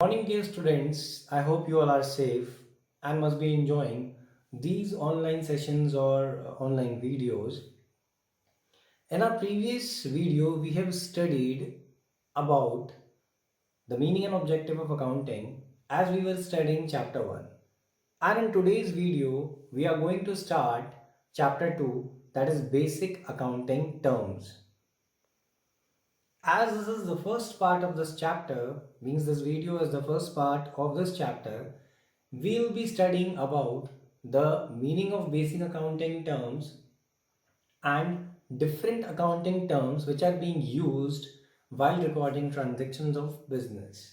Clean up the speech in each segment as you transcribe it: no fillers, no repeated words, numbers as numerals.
Morning, dear students. I hope you all are safe and must be enjoying these online sessions or online videos. In our previous video, we have studied about the meaning and objective of accounting as we were studying chapter 1. And in today's video, we are going to start chapter 2, that is basic accounting terms. As this is the first part of this chapter, means this video is the first part of this chapter, we will be studying about the meaning of basic accounting terms and different accounting terms which are being used while recording transactions of business.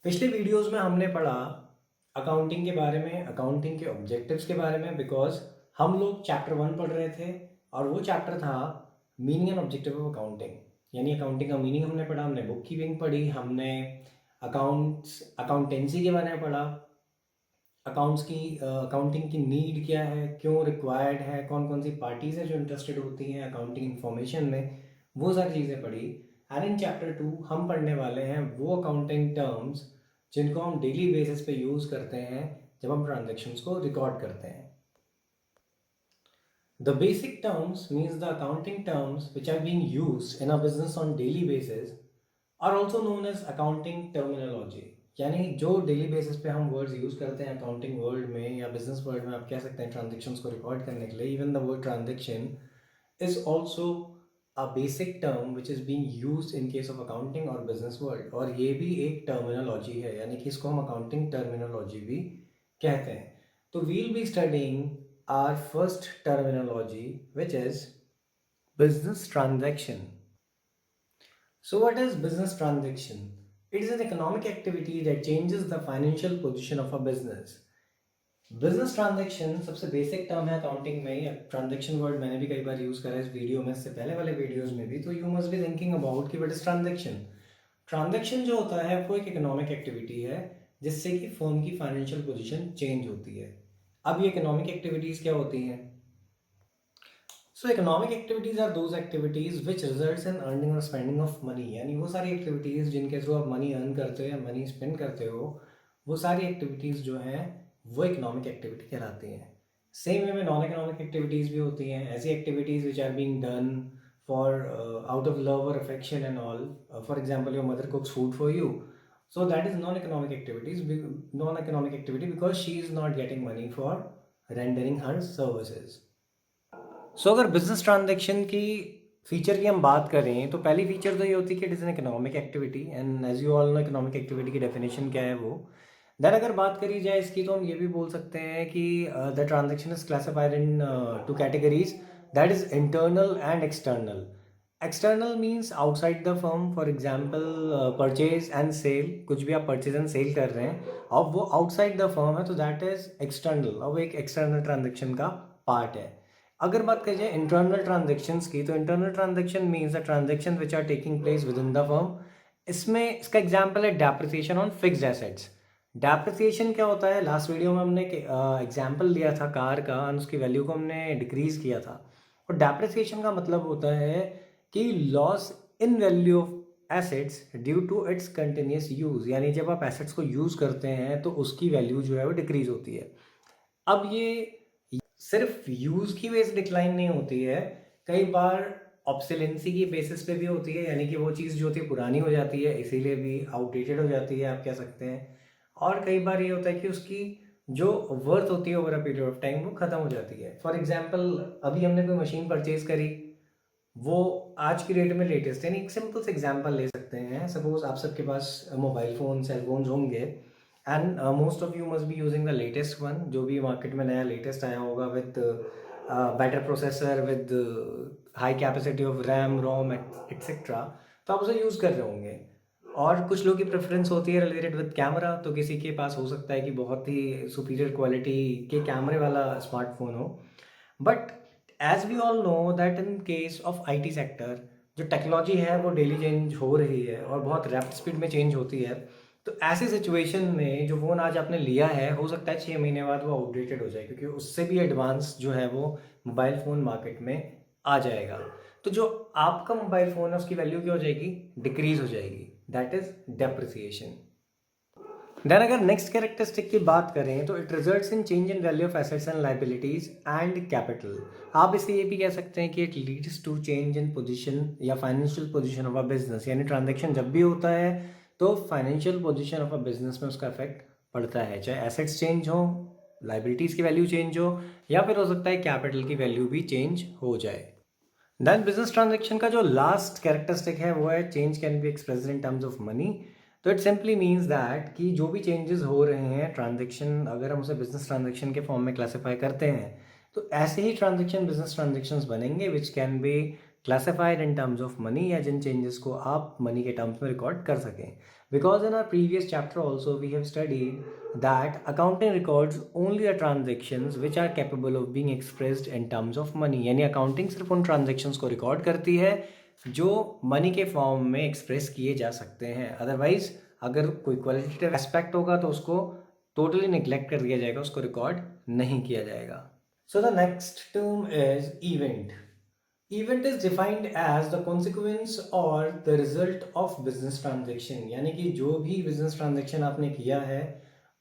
पिछले videos में हमने पढ़ा accounting के बारे में, accounting के objectives के बारे में, बिकॉज हम लोग चैप्टर 1 पढ़ रहे थे और वो चैप्टर था meaning and objective of accounting. यानी अकाउंटिंग का मीनिंग हमने पढ़ा, हमने बुक कीपिंग पढ़ी, हमने अकाउंटेंसी के बारे में पढ़ा, अकाउंटिंग की नीड क्या है, क्यों रिक्वायर्ड है, कौन कौन सी पार्टीज़ हैं जो इंटरेस्टेड होती हैं अकाउंटिंग इन्फॉर्मेशन में, वो सारी चीज़ें पढ़ी। एंड इन चैप्टर 2 हम पढ़ने वाले हैं वो अकाउंटिंग टर्म्स जिनको हम डेली बेसिस पे यूज़ करते हैं जब हम ट्रांजेक्शन्स को रिकॉर्ड करते हैं। The basic terms means the accounting terms which are being used in a business on daily basis are also known as accounting terminology। यानी जो डेली बेसिस पे हम वर्ड्स यूज़ करते हैं अकाउंटिंग वर्ल्ड में या बिजनेस वर्ल्ड में, आप कह सकते हैं ट्रांजेक्शन्स को रिकॉर्ड करने के लिए, even the word transaction is also a basic term which is being used in case of accounting और बिजनेस वर्ल्ड। और ये भी एक टर्मिनोलॉजी है, यानी कि इसको हम अकाउंटिंग टर्मिनोलॉजी भी कहते हैं। तो we'll be studying our first terminology, which is business transaction. So what is business transaction? It is an economic activity that changes the financial position of a business. Business transaction सबसे basic term है accounting में। Transaction word मैंने भी कई बार use करा है इस video में, इससे पहले वाले वीडियोस में भी। तो you must be thinking about कि व्हाट इज ट्रांजेक्शन। ट्रांजेक्शन जो होता है वो एक इकोनॉमिक एक्टिविटी है जिससे कि फर्म की फाइनेंशियल पोजीशन चेंज होती है। अब ये इकोनॉमिक एक्टिविटीज़ क्या होती हैं? So economic activities are those activities which results in earning और स्पेंडिंग ऑफ मनी। यानी वो सारी एक्टिविटीज़ जिनके थ्रू आप मनी अर्न करते हो या मनी स्पेंड करते हो, वो सारी एक्टिविटीज़ जो हैं वो इकोनॉमिक एक्टिविटी कहलाती हैं। सेम वे में नॉन इकोनॉमिक एक्टिविटीज़ भी होती हैं, ऐसी activities which are being done for out of love और affection and all. For example your mother cooks food for you, so that is non-economic activity because she is not getting money for rendering her services. So अगर business transaction की feature की हम बात करें तो पहली feature तो ये होती है कि it is an economic activity, and as you all know economic activity की डेफिनेशन क्या है वो। देन अगर बात करी जाए इसकी तो हम ये भी बोल सकते हैं कि the transaction is classified into categories, that is internal and external. External means outside the firm, for example purchase and sale, कुछ भी आप परचेज एंड सेल कर रहे हैं और वो आउटसाइड द फर्म है तो दैट इज एक्सटर्नल, और वो एक एक्सटर्नल ट्रांजेक्शन का पार्ट है। अगर बात करी जाए इंटरनल ट्रांजेक्शन्स की तो internal transaction means the transaction which are taking place within the firm. इसमें इसका एग्जाम्पल है depreciation on fixed assets. Depreciation क्या होता है? लास्ट वीडियो में हमने एग्जाम्पल लिया था कार का और उसकी वैल्यू को हमने डिक्रीज किया था। और डेप्रिसिएशन का मतलब होता है कि loss in value of assets due to its continuous use. यानी जब आप एसेट्स को यूज़ करते हैं तो उसकी वैल्यू जो है वो डिक्रीज होती है। अब ये सिर्फ यूज़ की वजह से डिक्लाइन नहीं होती है, कई बार ऑब्सोलेंसी की बेसिस पे भी होती है, यानी कि वो चीज़ जो होती है पुरानी हो जाती है, इसीलिए भी आउटडेटेड हो जाती है आप कह सकते हैं। और कई बार ये होता है कि उसकी जो वर्थ होती है over a period of time वो ख़त्म हो जाती है। फॉर एग्जाम्पल अभी हमने कोई मशीन परचेज करी, वो आज की डेट में लेटेस्ट है। यानी एक सिंपल से एग्जांपल ले सकते हैं, सपोज आप सबके पास मोबाइल फ़ोन सेल फोन्स होंगे and most of you must be using the latest one, जो भी मार्केट में नया लेटेस्ट आया होगा with better processor, with high capacity of RAM ROM etcetera, तो आप उसे यूज़ कर रहे होंगे। और कुछ लोगों की प्रेफरेंस होती है रिलेटेड विद कैमरा, तो किसी के पास हो सकता है कि बहुत ही सुपीरियर क्वालिटी के कैमरे वाला स्मार्टफोन हो। But as we all know that in case of IT sector जो टेक्नोलॉजी है वो डेली चेंज हो रही है और बहुत रैपिड स्पीड में चेंज होती है। तो ऐसी सिचुएशन में जो फ़ोन आज आपने लिया है हो सकता है 6 महीने बाद वो आउटडेटेड हो जाए, क्योंकि उससे भी एडवांस जो है वो मोबाइल फ़ोन मार्केट में आ जाएगा। तो जो आपका मोबाइल फ़ोन है उसकी वैल्यू क्या हो जाएगी? डिक्रीज़ हो जाएगी। That is depreciation. देन अगर नेक्स्ट कैरेक्टरिस्टिक की बात करें तो it results in change in value of assets and liabilities and capital. आप इसे ये भी कह सकते हैं कि it leads to change in position या financial position of a business, यानी ट्रांजैक्शन जब भी होता है तो financial position of a business में उसका इफेक्ट पड़ता है, चाहे एसेट्स चेंज हो, लाइबिलिटीज़ की वैल्यू चेंज हो, या फिर हो सकता है कैपिटल की वैल्यू भी चेंज हो जाए। देन बिजनेस ट्रांजेक्शन का जो लास्ट कैरेक्टरिस्टिक है वो है change can be expressed in terms of money. तो इट सिंपली मीन्स दैट कि जो भी चेंजेस हो रहे हैं ट्रांजेक्शन, अगर हम उसे बिजनेस ट्रांजेक्शन के फॉर्म में क्लासीफाई करते हैं तो ऐसे ही ट्रांजेक्शन बिजनेस ट्रांजेक्शन्स बनेंगे which can be classified in terms of money, या जिन चेंजेस को आप मनी के टर्म्स में रिकॉर्ड कर सकें। Because in our previous chapter also we have studied that accounting records only the transactions which are capable of being expressed in terms of money, यानी accounting सिर्फ उन ट्रांजेक्शन्स को रिकॉर्ड करती है जो मनी के फॉर्म में एक्सप्रेस किए जा सकते हैं। अदरवाइज अगर कोई क्वालिटेटिव एस्पेक्ट होगा तो उसको टोटली निग्लेक्ट कर दिया जाएगा, उसको रिकॉर्ड नहीं किया जाएगा। So the next term is event. Event is defined as the consequence और the result of business transaction, यानी कि जो भी बिजनेस ट्रांजेक्शन आपने किया है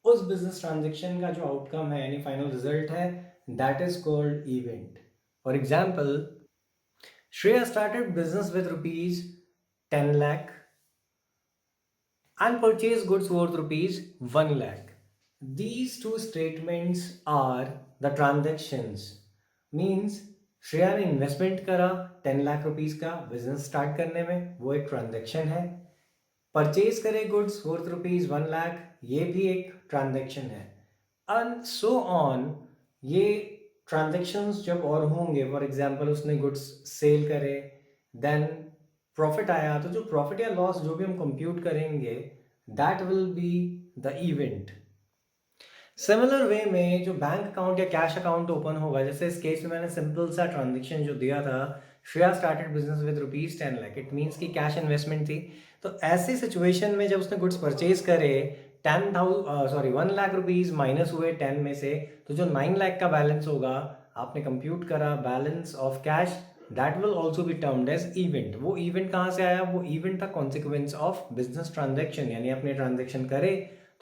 उस बिजनेस ट्रांजेक्शन का जो आउटकम है यानी फाइनल रिजल्ट है, that is called event. For example, Shreya started business with rupees 10 lakh and purchased goods worth rupees 1 lakh. These two statements are the transactions. Means Shreya ने इन्वेस्टमेंट करा 10 लाख रुपीज का business start करने में, वो एक ट्रांजेक्शन है। Purchase करे गुड्स वर्थ रुपीज 1 लाख, ये भी एक ट्रांजेक्शन है। एंड सो ऑन, ये ट्रांजेक्शन्स जब और होंगे, फॉर एग्जांपल उसने गुड्स सेल करे, देन प्रॉफिट आया, तो जो प्रॉफिट या लॉस जो भी हम कंप्यूट करेंगे that will be the event. Similar way में जो बैंक अकाउंट या कैश अकाउंट ओपन होगा, जैसे इस केस में मैंने सिंपल सा ट्रांजेक्शन जो दिया था, Shreya started business with rupees 10 lakh, it means की कैश इन्वेस्टमेंट थी। तो ऐसी सिचुएशन में जब उसने गुड्स परचेज करे 1 लाख रुपीज माइनस हुए 10 में से, तो जो 9 लाख का बैलेंस होगा आपने कंप्यूट करा balance of cash, that will also be termed as event. वो इवेंट कहाँ से आया? वो इवेंट था कॉन्सिक्वेंस ऑफ बिजनेस ट्रांजेक्शन, यानी अपने ट्रांजेक्शन करे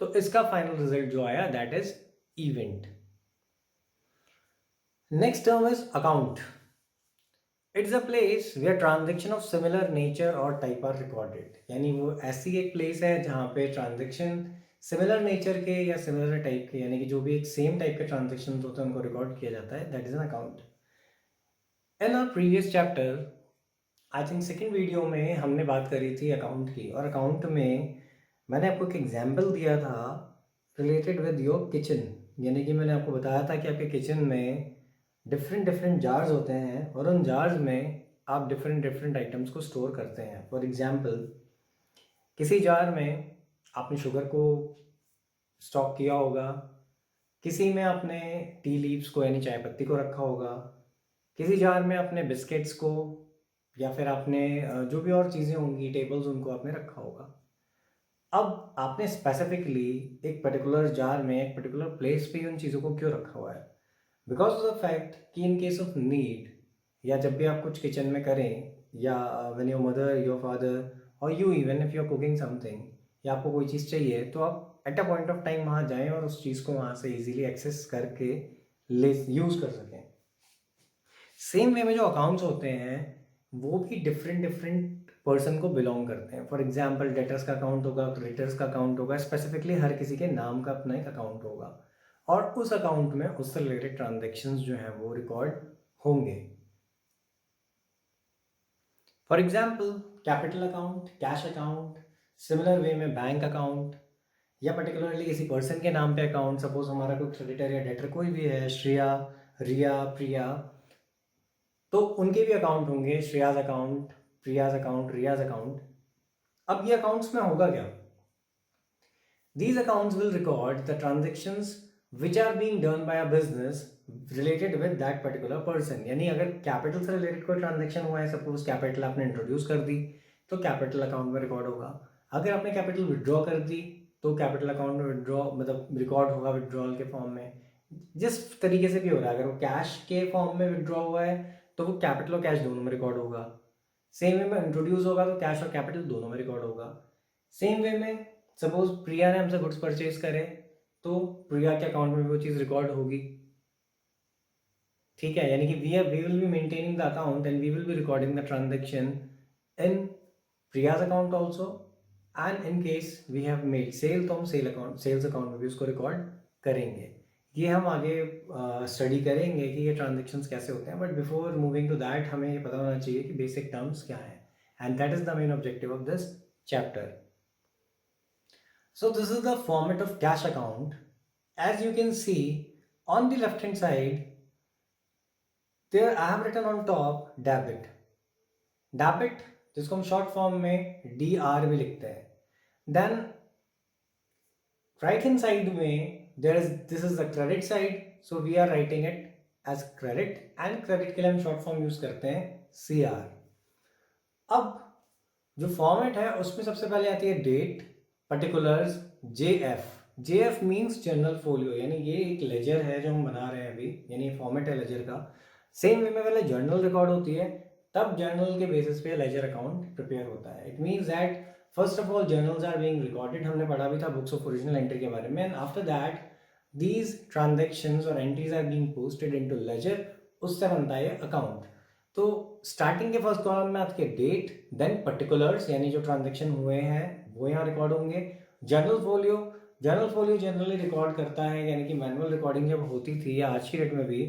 तो इसका फाइनल रिजल्ट जो आया that is event. Next term is account. It's a place where transaction of similar nature और टाइप आर रिकॉर्डेड, यानी वो ऐसी एक प्लेस है जहाँ पे ट्रांजेक्शन सिमिलर नेचर के या सिमिलर टाइप के, यानी कि जो भी एक सेम टाइप के ट्रांजेक्शन होते हैं उनको रिकॉर्ड किया जाता है, that is an account. In our previous chapter, I think second video में हमने बात करी थी अकाउंट की, और अकाउंट में मैंने आपको एक एग्जाम्पल दिया था रिलेटेड विद योर किचन, यानी कि मैंने आपको बताया था कि आपके किचन में डिफरेंट डिफरेंट जार्स होते हैं और उन जार्स में आप डिफरेंट डिफरेंट आइटम्स को स्टोर करते हैं। फॉर एग्जांपल, किसी जार में आपने शुगर को स्टॉक किया होगा, किसी में आपने टी लीव्स को यानी चाय पत्ती को रखा होगा, किसी जार में आपने बिस्किट्स को, या फिर आपने जो भी और चीज़ें होंगी टेबल्स उनको आपने रखा होगा। अब आपने स्पेसिफिकली एक पर्टिकुलर जार में एक पर्टिकुलर प्लेस पे उन चीज़ों को क्यों रखा हुआ है? बिकॉज ऑफ द फैक्ट कि इन केस ऑफ नीड, या जब भी आप कुछ किचन में करें, या when your mother, your father और you even if you are cooking something, या आपको कोई चीज़ चाहिए तो आप at a point of time वहाँ जाएं और उस चीज़ को वहाँ से इजीली एक्सेस करके ले यूज़ कर सकें। सेम वे में जो अकाउंट्स होते हैं वो भी डिफरेंट डिफरेंट पर्सन को बिलोंग करते हैं। फॉर एग्जाम्पल, डेटर्स का अकाउंट होगा, क्रेडिटर्स का अकाउंट होगा, स्पेसिफिकली हर किसी के नाम का अपना एक अकाउंट होगा, और उस अकाउंट में उससे रिलेटेड ट्रांजेक्शन्स जो हैं वो रिकॉर्ड होंगे। For example, capital account, cash account, similar way में बैंक अकाउंट, या पर्टिकुलरली किसी पर्सन के नाम पे अकाउंट, सपोज हमारा कोई क्रेडिटर या डेटर कोई भी है, श्रेया, रिया, प्रिया, तो उनके भी अकाउंट होंगे, श्रेयाज अकाउंट, प्रियाज अकाउंट, रियाज अकाउंट। अब ये अकाउंट्स में होगा क्या? These accounts will record the transactions which are being done by a business related with that particular person। यानी अगर कैपिटल से रिलेटेड कोई ट्रांजेक्शन हुआ है, सपोज कैपिटल आपने इंट्रोड्यूस कर दी तो कैपिटल अकाउंट में रिकॉर्ड होगा। अगर आपने कैपिटल विड्रॉ कर दी तो कैपिटल अकाउंट में विड्रॉ मतलब रिकॉर्ड होगा विड्रॉल के फॉर्म में। जिस तरीके से भी हो रहा है, अगर वो कैश के फॉर्म में विड्रॉ हुआ है तो वो कैपिटल और कैश दोनों में रिकॉर्ड होगा। सेम वे में इंट्रोड्यूस होगा तो कैश और कैपिटल दोनों में रिकॉर्ड होगा। सेम वे में सपोज प्रिया ने हमसे गुड्स परचेज करे तो प्रिया के अकाउंट में वो चीज़ रिकॉर्ड होगी, ठीक है। यानी कि we will be maintaining the account and we will be recording the transaction in Priya's account also, and in case we have made sale तो हम सेल्स अकाउंट में भी उसको रिकॉर्ड करेंगे। ये हम आगे स्टडी करेंगे कि ये ट्रांजेक्शन्स कैसे होते हैं, but before moving to that हमें ये पता होना चाहिए कि बेसिक टर्म्स क्या हैं, and that is the main objective of this chapter. So this is the format of cash account. As you can see on the left hand side, there I have written on top debit. Debit जिसको हम short form में DR भी लिखते हैं. Then right hand side में this is the credit side, so we are writing it as credit, and credit के लिए हम शॉर्ट फॉर्म यूज करते हैं CR. अब जो फॉर्मेट है उसमें सबसे पहले आती है date, particulars, JF means journal folio, यानी ये एक लेजर है जो हम बना रहे हैं अभी, यानी फॉर्मेट है लेजर का. सेम वे में पहले जर्नल रिकॉर्ड होती है, तब जर्नल के बेसिस पे लेजर अकाउंट प्रिपेयर होता है. It means that first of all journals are being recorded, हमने पढ़ा भी था बुक्स ऑफ ओरिजिनल एंट्री के बारे में, and after that these transactions और entries are being posted into ledger, उससे बनता है अकाउंट. तो स्टार्टिंग के फर्स्ट कॉलम में आपके डेट, देन पर्टिकुलर्स यानी जो ट्रांजेक्शन हुए हैं वो यहाँ रिकॉर्ड होंगे. जर्नल फोलियो जनरली रिकॉर्ड करता है, यानी कि मैनुअल रिकॉर्डिंग जब होती थी या आज की डेट में भी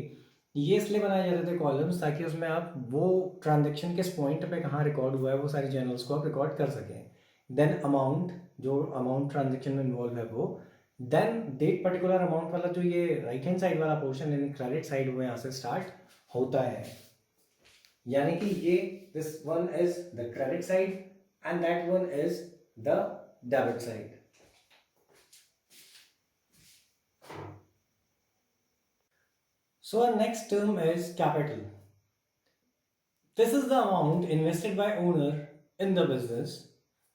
ये इसलिए बनाए जाते थे कॉलम्स, ताकि उसमें आप वो ट्रांजेक्शन किस पॉइंट पे कहाँ रिकॉर्ड हुआ है वो सारी जर्नल्स को आप रिकॉर्ड कर सकें. देन अमाउंट, जो अमाउंट ट्रांजेक्शन में इन्वॉल्व है वो. देन डेट पर्टिकुलर अमाउंट वाला जो ये राइट हैंड साइड वाला पोर्शन यानी क्रेडिट साइड वो यहाँ से स्टार्ट होता है. यानी कि ये this one is the credit side and that one is the debit side. So our next term is capital. This is the amount invested by owner in the business.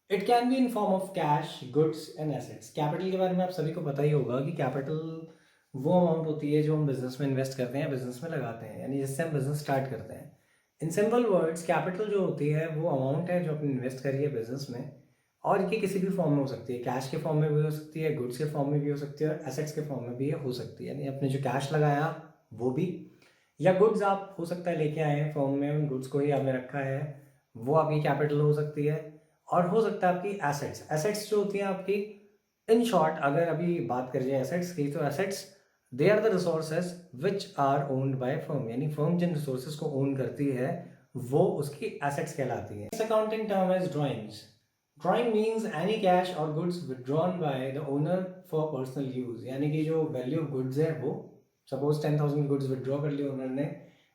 It can be in form of cash, goods and assets. Capital के बारे में आप सभी को पता ही होगा कि capital वो अमाउंट होती है जो हम बिजनेस में इन्वेस्ट करते हैं, बिजनेस में लगाते हैं, यानी जिससे हम बिजनेस स्टार्ट करते हैं. इन सिंपल वर्ड्स कैपिटल जो होती है वो अमाउंट है जो आपने इन्वेस्ट करी है बिजनेस में, और ये किसी भी फॉर्म में हो सकती है. कैश के फॉर्म में भी हो सकती है, गुड्स के फॉर्म में भी हो सकती है, और एसेट्स के फॉर्म में भी हो सकती है. यानी आपने जो कैश लगाया वो भी, या गुड्स आप हो सकता है लेके आए हैं फॉर्म में, उन गुड्स को ही आपने रखा है, वो आपकी कैपिटल हो सकती है. और हो सकता है आपकी एसेट्स जो होती हैं आपकी, इन शॉर्ट अगर अभी बात कर जाए एसेट्स की, तो assets they are the resources which are owned by firm, यानी फर्म जिन रिसोर्सेज को ओन करती है वो उसकी एसेट्स कहलाती है. Accounting term is drawings. Drawing means any cash और goods withdrawn by the owner for personal use, यानी कि जो वैल्यू ऑफ गुड्स है वो सपोज 10,000 गुड्स विड्रॉ कर लिए ओनर ने,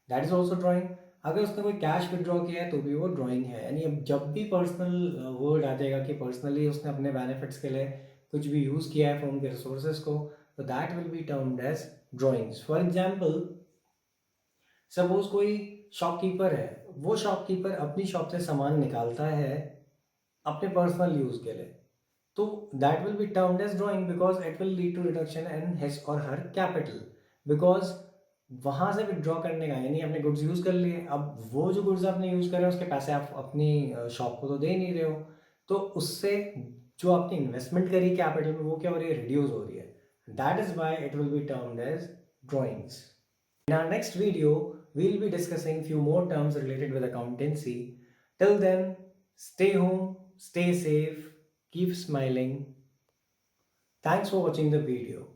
दैट इज ऑल्सो ड्राइंग. अगर उसने कोई कैश विड्रॉ किया है तो भी वो ड्राइंग है. यानी अब जब भी पर्सनल वर्ड आ जाएगा कि पर्सनली उसने अपने बेनिफिट्स के लिए कुछ भी यूज़ किया है फर्म के रिसोर्सेज को, तो that will be termed as drawings. For example suppose कोई शॉपकीपर है, वो शॉपकीपर अपनी शॉप से सामान निकालता है अपने पर्सनल यूज के लिए, तो that will be termed as drawing because it will lead to reduction in his or her capital. Because वहाँ से विड्रॉ करने का, यानी आपने गुड्स यूज़ कर लिए, अब वो जो गुड्स आपने यूज़ कर रहे हो उसके पैसे आप अपनी शॉप को तो दे नहीं रहे हो, तो उससे जो आपने इन्वेस्टमेंट करी कैपिटल में वो क्या हो रही है, रिड्यूस हो रही है. That is why it will be termed as drawings. In our next video we will be discussing few more terms related with accountancy. Till then, stay home, stay safe, keep smiling. Thanks for watching the video.